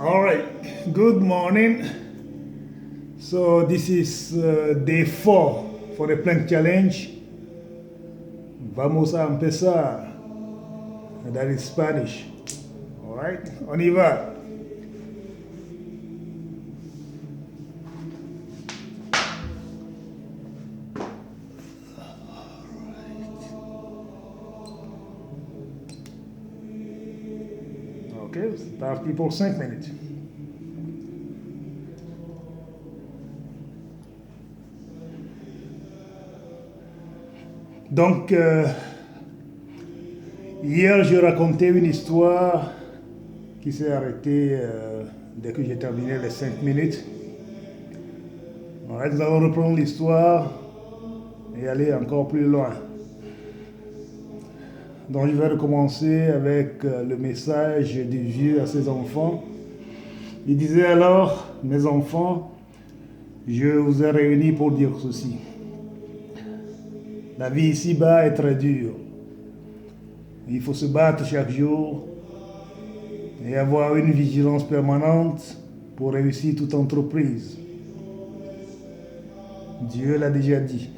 All right, good morning. So this is day 4 for the plank challenge. Vamos a empezar. That is Spanish. All right, on y va. Ok, c'est parti pour 5 minutes. Donc, hier, je racontais une histoire qui s'est arrêtée dès que j'ai terminé les 5 minutes. Nous allons reprendre l'histoire et aller encore plus loin. Donc, je vais recommencer avec le message du vieux à ses enfants. Il disait alors, mes enfants, je vous ai réunis pour dire ceci. La vie ici-bas est très dure. Il faut se battre chaque jour et avoir une vigilance permanente pour réussir toute entreprise. Dieu l'a déjà dit.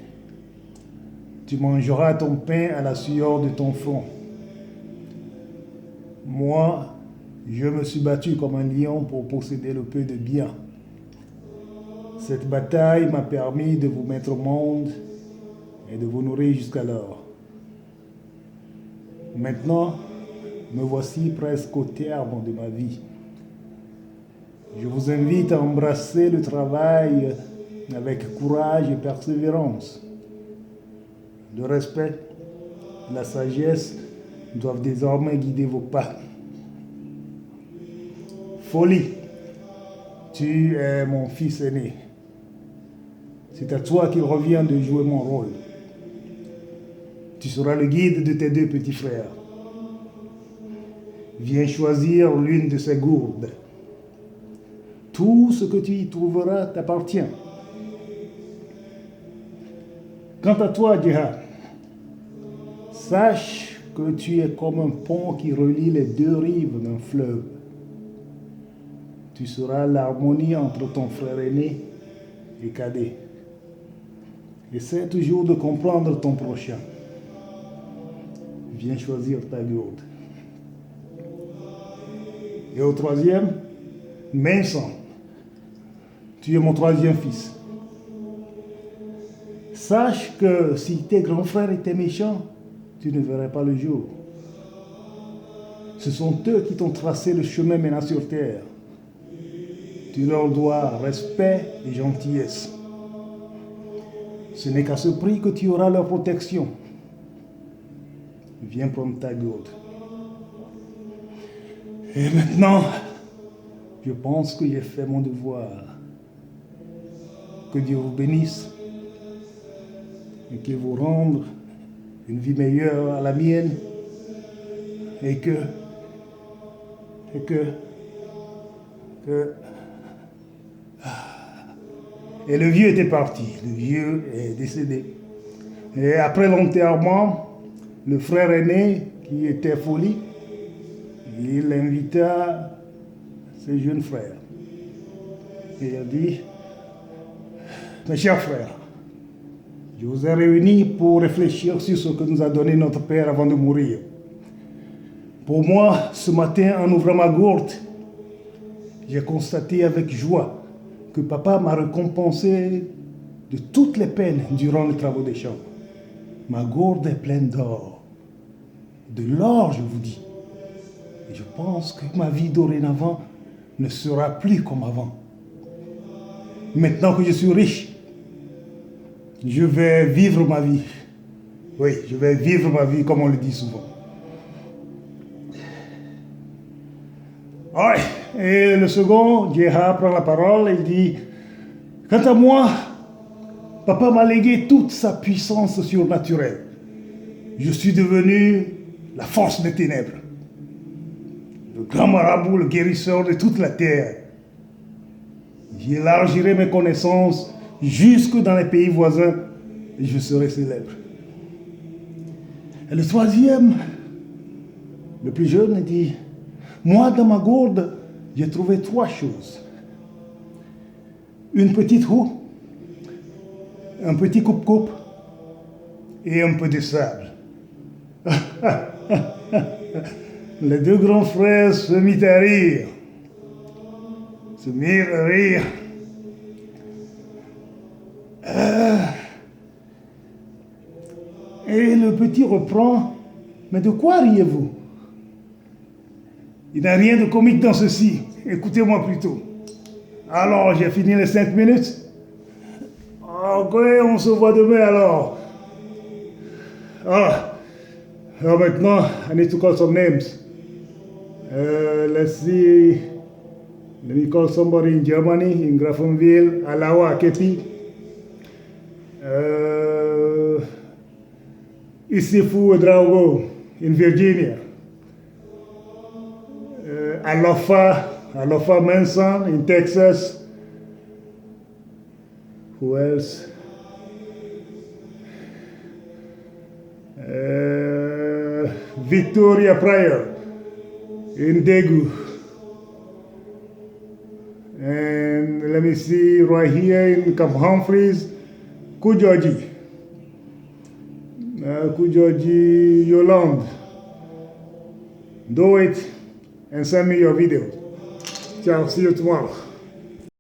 Tu mangeras ton pain à la sueur de ton front. Moi, je me suis battu comme un lion pour posséder le peu de bien. Cette bataille m'a permis de vous mettre au monde et de vous nourrir jusqu'alors. Maintenant, me voici presque au terme de ma vie. Je vous invite à embrasser le travail avec courage et persévérance. Le respect, la sagesse doivent désormais guider vos pas. Folie, tu es mon fils aîné. C'est à toi qu'il revient de jouer mon rôle. Tu seras le guide de tes 2 petits frères. Viens choisir l'une de ces gourdes. Tout ce que tu y trouveras t'appartient. Quant à toi, Djeha, sache que tu es comme un pont qui relie les 2 rives d'un fleuve. Tu seras l'harmonie entre ton frère aîné et cadet. Essaie toujours de comprendre ton prochain. Viens choisir ta gourde. Et au 3e, Vincent, tu es mon 3e fils. Sache que si tes grands frères étaient méchants, tu ne verrais pas le jour. Ce sont eux qui t'ont tracé le chemin maintenant sur terre. Tu leur dois respect et gentillesse. Ce n'est qu'à ce prix que tu auras leur protection. Viens prendre ta gourde. Et maintenant, je pense que j'ai fait mon devoir. Que Dieu vous bénisse et qu'il vous rende une vie meilleure à la mienne et que Et le vieux était parti, le vieux est décédé. Et après l'enterrement, le frère aîné, qui était folie, il invita ses jeunes frères. Et il a dit, mes chers frères, je vous ai réunis pour réfléchir sur ce que nous a donné notre Père avant de mourir. Pour moi, ce matin, en ouvrant ma gourde, j'ai constaté avec joie que papa m'a récompensé de toutes les peines durant les travaux des champs. Ma gourde est pleine d'or. De l'or, je vous dis. Et je pense que ma vie dorénavant ne sera plus comme avant. Maintenant que je suis riche, je vais vivre ma vie. Oui, je vais vivre ma vie comme on le dit souvent. Ouais. Et le second, Djeha, prend la parole et dit, quant à moi, papa m'a légué toute sa puissance surnaturelle. Je suis devenu la force des ténèbres. Le grand marabout, le guérisseur de toute la terre. J'élargirai mes connaissances jusque dans les pays voisins et je serai célèbre. Et le 3e, le plus jeune, dit, moi dans ma gourde, j'ai trouvé 3 choses. Une petite roue, un petit coupe-coupe et un peu de sable. Les 2 grands frères se mirent à rire. Et le petit reprend, mais de quoi riez-vous? Il n'y a rien de comique dans ceci. Écoutez-moi plutôt. Alors, j'ai fini les 5 minutes. Ok, on se voit demain alors. Maintenant, I need to call some names. Let's see. Let me call somebody in Germany, in Grafenwil, Alawa Kepi. Isifu Drago in Virginia. Alofa Manson in Texas. Who else? Victoria Pryor in Daegu. And let me see, right here in Camp Humphreys, Kujoji. Kujoji Yolande. Do it and send me your video. Ciao, see you tomorrow.